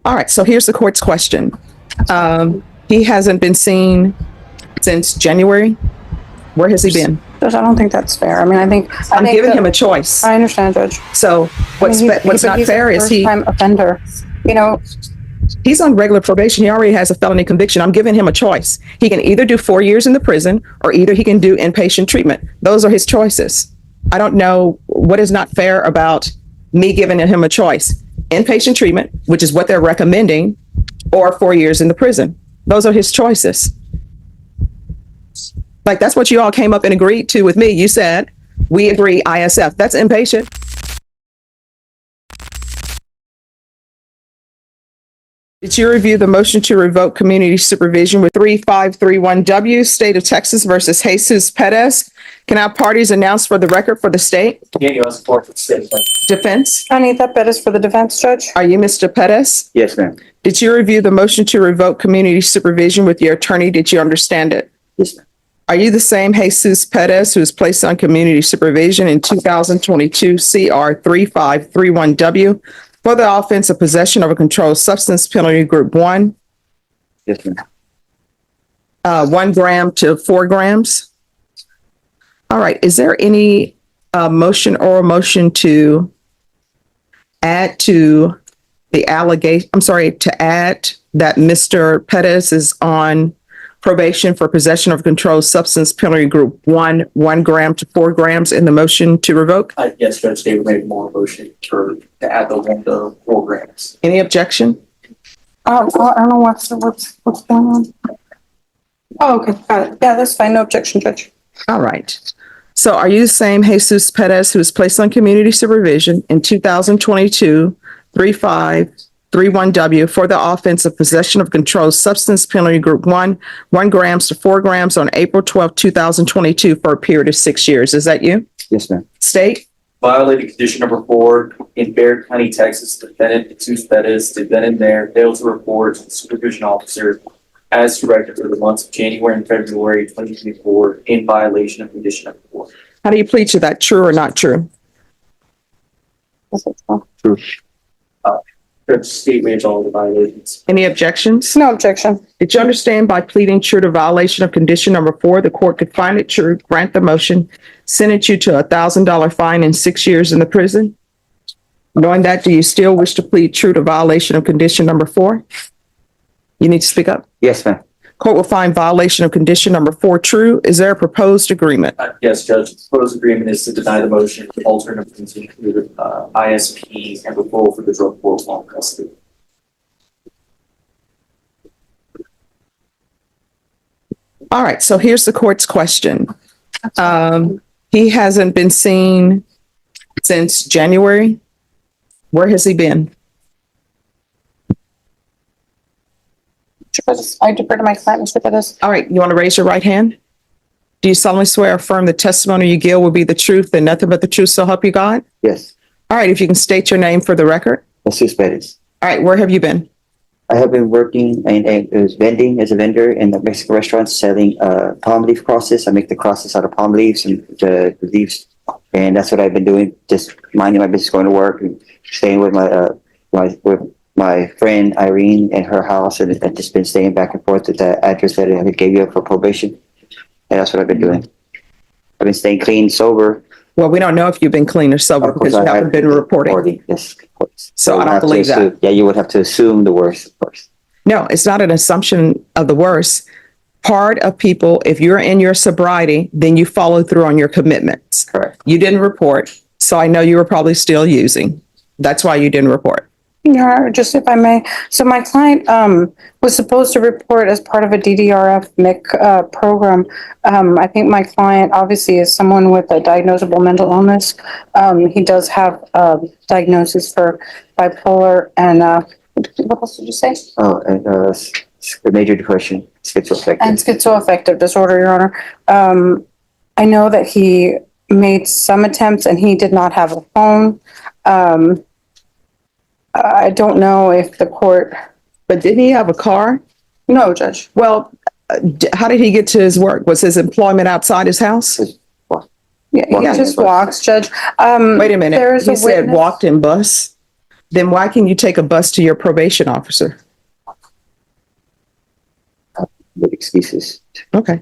All right, so here's the court's question. He hasn't been seen since January. Where has he been? Judge, I don't think that's fair. I mean, I think I'm giving him a choice. I understand, Judge. So what's not fair is he's a first-time offender. You know, he's on regular probation. He already has a felony conviction. I'm giving him a choice. He can either do 4 years in the prison or either he can do inpatient treatment. Those are his choices. I don't know what is not fair about me giving him a choice. Inpatient treatment, which is what they're recommending, or 4 years in the prison. Those are his choices. Like, that's what you all came up and agreed to with me. You said, we agree ISF. That's inpatient. Did you review the motion to revoke community supervision with 3531W, State of Texas versus Jesus Perez? Can our parties announce for the record for the state? Yeah, you have support for the state. Defense? Anita Perez for the defense, Judge. Are you Mr. Perez? Yes, ma'am. Did you review the motion to revoke community supervision with your attorney? Did you understand it? Yes, ma'am. Are you the same Jesus Perez who was placed on community supervision in 2022 CR 3531W for the offense of possession of a controlled substance, penalty group 1? Yes, ma'am. 1 gram to 4 grams? All right. Is there any motion or a motion to add to the allegation? I'm sorry, to add that Mr. Perez is on probation for possession of controlled substance, penalty group 1, 1 gram to 4 grams in the motion to revoke? Yes, Judge, they would make more motion to add the 1 to 4 grams. Any objection? I don't know what's going on. Oh, okay, got it. Yeah, that's fine. No objection, Judge. All right. So are you the same Jesus Perez who was placed on community supervision in 2022 3531W for the offense of possession of controlled substance, penalty group 1, 1 grams to 4 grams on April 12, 2022 for a period of 6 years? Is that you? Yes, ma'am. State? Violated condition number 4 in Bexar County, Texas. Defendant Jesus Perez did then and there failed to report to the supervision officer as directed for the months of January and February 2024 in violation of condition number 4. How do you plead to that? True or not true? True. Judge, state waives all the violations. Any objections? No objection. Did you understand by pleading true to violation of condition number 4, the court could find it true, grant the motion, sentence you to $1,000 fine and 6 years in the prison? Knowing that, do you still wish to plead true to violation of condition number 4? You need to speak up. Yes, ma'am. Court will find violation of condition number 4 true. Is there a proposed agreement? Yes, Judge. The proposed agreement is to deny the motion to alternatively include ISP and referral for the drug court long custody. All right, so here's the court's question. He hasn't been seen since January. Where has he been? I defer to my client, Mr. Perez. All right, you want to raise your right hand? Do you solemnly swear or affirm the testimony you give will be the truth and nothing but the truth, so help you God? Yes, All right, if you can state your name for the record. Jesus Perez. All right, where have you been? I have been working as vending as a vendor in the Mexican restaurants selling palm leaf crosses. I make the crosses out of palm leaves and the leaves, and that's what I've been doing. Just minding my business, going to work and staying with my friend Irene in her house, and I've just been staying back and forth at the address that I gave you for probation, and that's what I've been doing. I've been staying clean, sober. Well, we don't know if you've been clean or sober Of course, because you I haven't been reporting. Yes, of course. So I you don't have to believe that. assume- Yeah, you would have to assume the worst, of course. No, it's not an assumption of the worst. Part of people, if you're in your sobriety, then you follow through on your commitments. Correct. You didn't report, so I know you were probably still using. That's why you didn't report. Yeah, just if I may. So my client was supposed to report as part of a DDRF MIC program. I think my client obviously is someone with a diagnosable mental illness. He does have diagnosis for bipolar and what else did you say? Oh, and major depression, schizoaffective. And schizoaffective disorder, Your Honor. I know that he made some attempts and he did not have a phone. I don't know if the court. But didn't he have a car? No, Judge. Well, how did he get to his work? Was his employment outside his house? Yeah, he Walking just bus. walks, Judge. Wait a minute. There is He a said witness. walked in bus. then why can you take a bus to your probation officer? With excuses. Okay.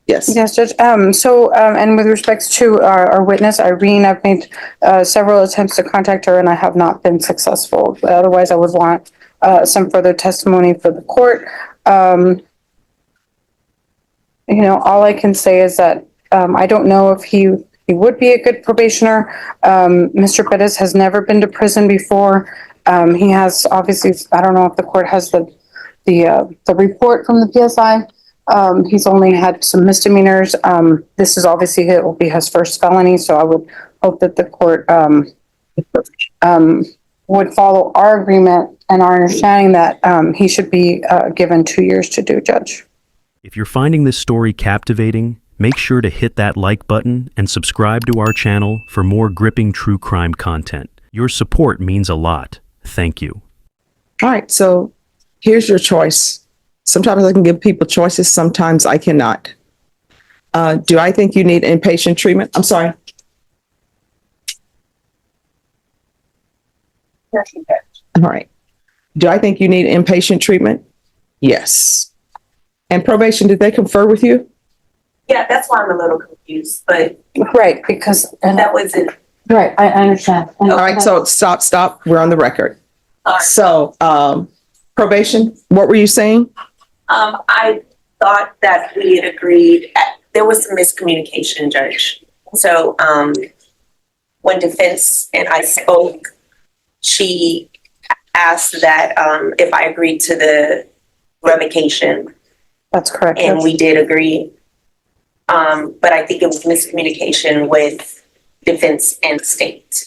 Yes. Yes, Judge. And with respects to our witness, Irene, I've made several attempts to contact her and I have not been successful. But otherwise, I would want some further testimony for the court. All I can say is that I don't know if he would be a good probationer. Mr. Perez has never been to prison before. He has obviously, I don't know if the court has the report from the PSI. He's only had some misdemeanors. This is obviously, it will be his first felony, so I would hope that the court would follow our agreement and our understanding that he should be given 2 years to do, Judge. If you're finding this story captivating, make sure to hit that like button and subscribe to our channel for more gripping true crime content. Your support means a lot. Thank you. All right. So here's your choice. Sometimes I can give people choices. Sometimes I cannot. Do I think you need inpatient treatment? I'm sorry. All right. Do I think you need inpatient treatment? Yes. And probation, did they confer with you? Yeah, that's why I'm a little confused, but Right, because, that was it. right, I understand. All right. So stop. We're on the record. Sorry. So probation, what were you saying? I thought that we had agreed, there was some miscommunication, Judge. So, when defense and I spoke, she asked that, if I agreed to the revocation, That's correct. and Judge. we did agree. But I think it was miscommunication with defense and state.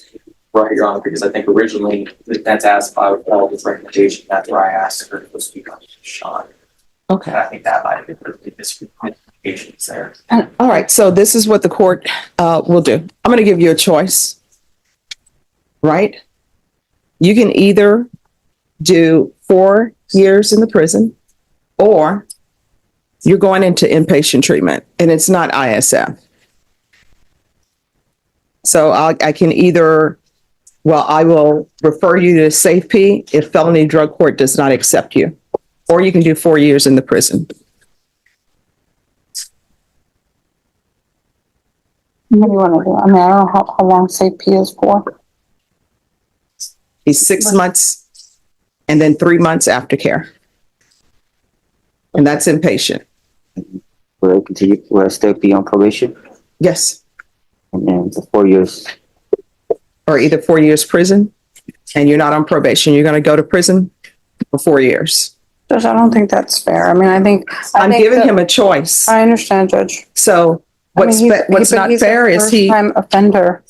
Right, Your Honor, because I think originally the defense asked if I would follow this recommendation. That's where I asked her to speak on Sean. And Okay. I think that might have been the miscommunications there. All right. So this is what the court will do. I'm going to give you a choice. Right? You can either do 4 years in the prison or you're going into inpatient treatment and it's not ISF. So I can either, I will refer you to SafeP if felony drug court does not accept you, or you can do 4 years in the prison. What do you want to do? I mean, I don't know how long safety is for. He's 6 months and then 3 months aftercare. And that's inpatient. Will I continue? Will I still be on probation? Yes. And then for 4 years. Or either 4 years prison and you're not on probation. You're going to go to prison for 4 years. Judge, I don't think that's fair. I mean, I think I'm giving that- him a choice. I understand, Judge. So I mean, what's but not he's a fair is first-time offender,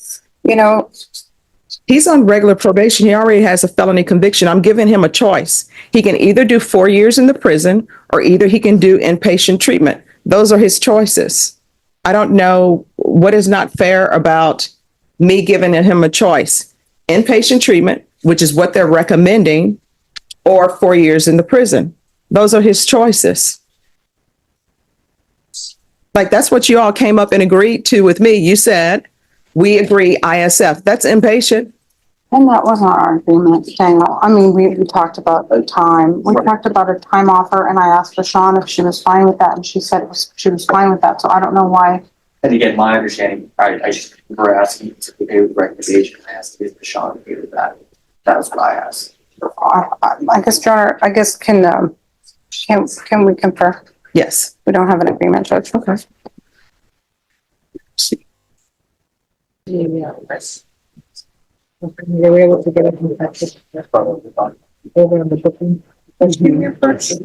he's on regular probation. He already has a felony conviction. I'm giving him a choice. He can either do 4 years in the prison or either he can do inpatient treatment. Those are his choices. I don't know what is not fair about me giving him a choice. Inpatient treatment, which is what they're recommending, or 4 years in the prison. Those are his choices. Like, that's what you all came up and agreed to with me. You said, we agree ISF. That's inpatient. and that wasn't our agreement, Daniel. I mean, we talked about the time. We talked about a time offer and I asked LaShawn if she was fine with that and she said she was fine with that. So I don't know why. And again, my understanding, I just remember asking to be okay with the recommendation. I asked if Sean okay with that. That was what I asked. I guess, Your Honor, can we confer? Yes. We don't have an agreement, Judge. Okay. They were able to get it from Texas. Over on the booking.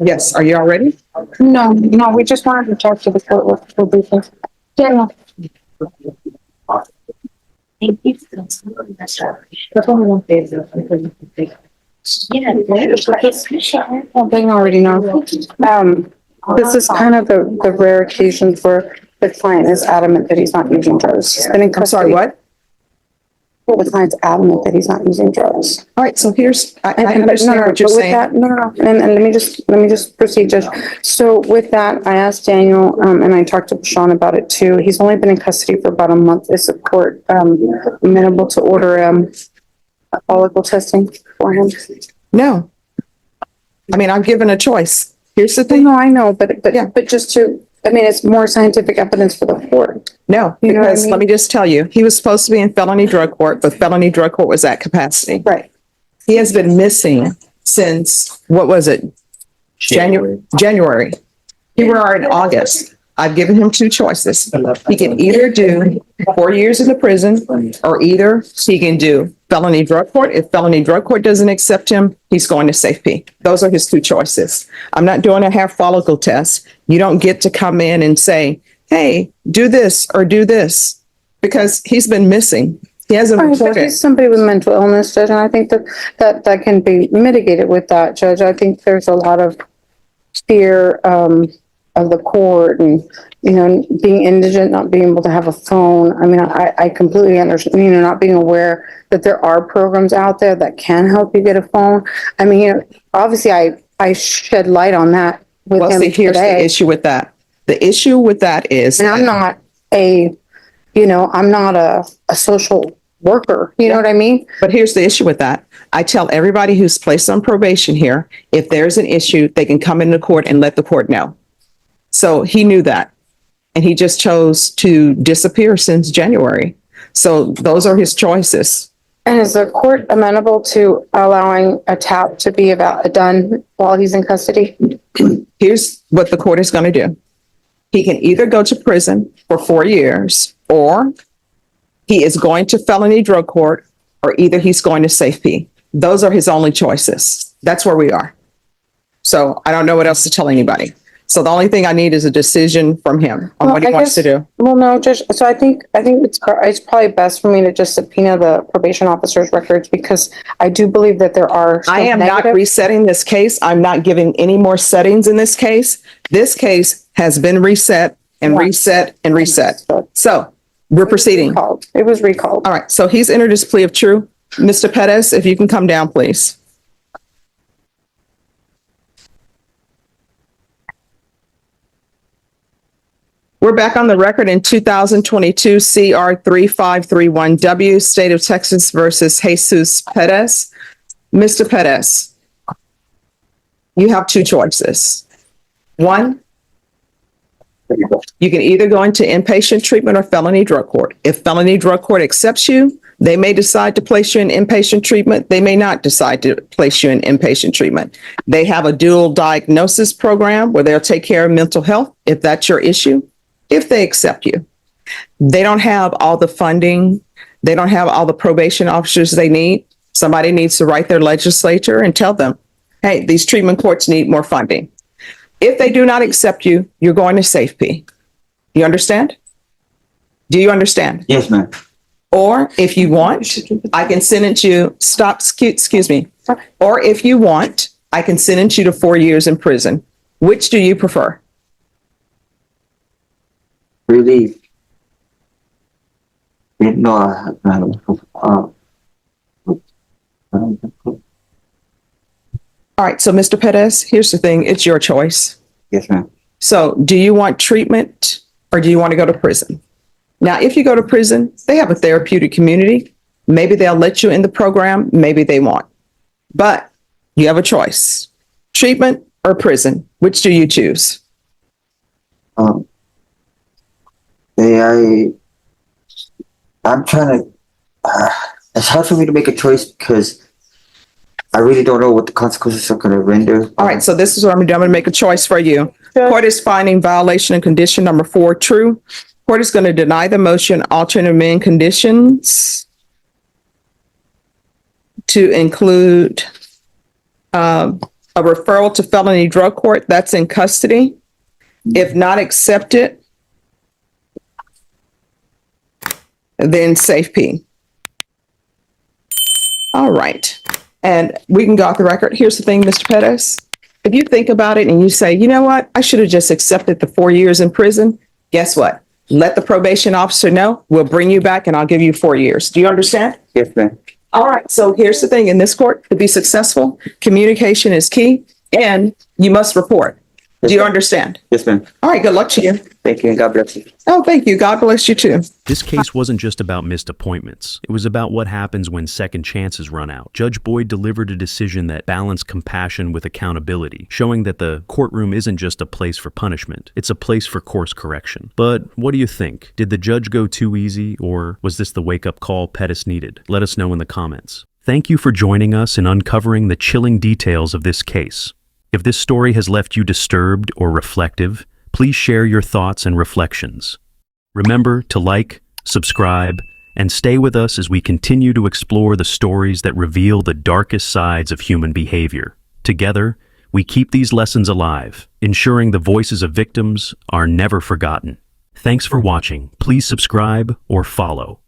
Yes. Are you all ready? No, we just wanted to talk to the court for briefly. Daniel. Thank you. That's only one phase of it. Well, they already know. This is kind of the rare occasion where the client is adamant that he's not using drugs. He's been in I'm sorry, custody. what? The client's adamant that he's not using drugs. All right. So here's, I And- but understand what you're but with saying. that, no. And let me just proceed, Judge. So with that, I asked Daniel, and I talked to Sean about it too. He's only been in custody for about a month. Is the court, amenable to order, follicle testing? for him. No. I mean, I'm given a choice. Here's the thing. No, I know, but, Yeah. but just to, I mean, it's more scientific evidence for the court. No, You know what I because let me mean? just tell you, he was supposed to be in felony drug court, but felony drug court was at capacity. Right. He has been missing since, what was it? January. Here we are in August. I've given him two choices. He can either do 4 years in the prison, or either he can do felony drug court. If felony drug court doesn't accept him, he's going to safety. Those are his two choices. I'm not doing a hair follicle test. You don't get to come in and say, hey, do this or do this, because he's been missing. He hasn't Right, but reported. he's somebody with mental illness, Judge, and I think that can be mitigated with that, Judge. I think there's a lot of fear, of the court and, you know, being indigent, not being able to have a phone. I mean, I completely understand, you know, not being aware that there are programs out there that can help you get a phone. I mean, you know, obviously I shed light on that with Well, him see, here's the today. issue with that. The issue with that is. And I'm not a social worker, you know what I mean? But here's the issue with that. I tell everybody who's placed on probation here, if there's an issue, they can come into court and let the court know. So he knew that. And he just chose to disappear since January. So those are his choices. And is the court amenable to allowing a tap to be done while he's in custody? Here's what the court is going to do. He can either go to prison for 4 years, or he is going to felony drug court, or either he's going to safety. Those are his only choices. That's where we are. So I don't know what else to tell anybody. So the only thing I need is a decision from him on what he wants to do. Well, no, Judge, so I think it's probably best for me to just subpoena the probation officer's records, because I do believe that there are. I am not resetting this case. I'm not giving any more settings in this case. This case has been reset and reset and reset. So we're proceeding. It was recalled. All right. So he's entered his plea of true. Mr. Pettis, if you can come down, please. We're back on the record in 2022 CR 3531W, State of Texas versus Jesus Pettis. Mr. Pettis, you have two choices. One, you can either go into inpatient treatment or felony drug court. If felony drug court accepts you, they may decide to place you in inpatient treatment. They may not decide to place you in inpatient treatment. They have a dual diagnosis program where they'll take care of mental health if that's your issue, if they accept you. They don't have all the funding. They don't have all the probation officers they need. Somebody needs to write their legislature and tell them, hey, these treatment courts need more funding. If they do not accept you, you're going to safety. You understand? Do you understand? Yes, ma'am. Or if you want, I can sentence you, excuse me. Or if you want, I can sentence you to 4 years in prison. Which do you prefer? Really? No, All right. So Mr. Pettis, here's the thing. It's your choice. yes, ma'am. So do you want treatment or do you want to go to prison? Now, if you go to prison, they have a therapeutic community. Maybe they'll let you in the program. Maybe they won't. But you have a choice. Treatment or prison. Which do you choose? I'm trying to, it's hard for me to make a choice because I really don't know what the consequences are going to render. All right, so this is what I'm going to do. I'm going to make a choice for you. Court is finding violation of condition number 4 true. Court is going to deny the motion, alternate amend conditions to include a referral to felony drug court that's in custody. If not accepted, then safe P. All right. And we can go off the record. Here's the thing, Mr. Pettis. If you think about it and you say, you know what, I should have just accepted the 4 years in prison. Guess what? Let the probation officer know. We'll bring you back and I'll give you 4 years. Do you understand? Yes, ma'am. All right. So here's the thing. In this court, to be successful, communication is key and you must report. Do you understand? Yes, ma'am. All right. Good luck to you. Thank you and God bless you. Oh, thank you. God bless you too. This case wasn't just about missed appointments. It was about what happens when second chances run out. Judge Boyd delivered a decision that balanced compassion with accountability, showing that the courtroom isn't just a place for punishment. It's a place for course correction. But what do you think? Did the judge go too easy, or was this the wake-up call Pettis needed? Let us know in the comments. Thank you for joining us in uncovering the chilling details of this case. If this story has left you disturbed or reflective, please share your thoughts and reflections. Remember to like, subscribe, and stay with us as we continue to explore the stories that reveal the darkest sides of human behavior. Together, we keep these lessons alive, ensuring the voices of victims are never forgotten. Thanks for watching. Please subscribe or follow.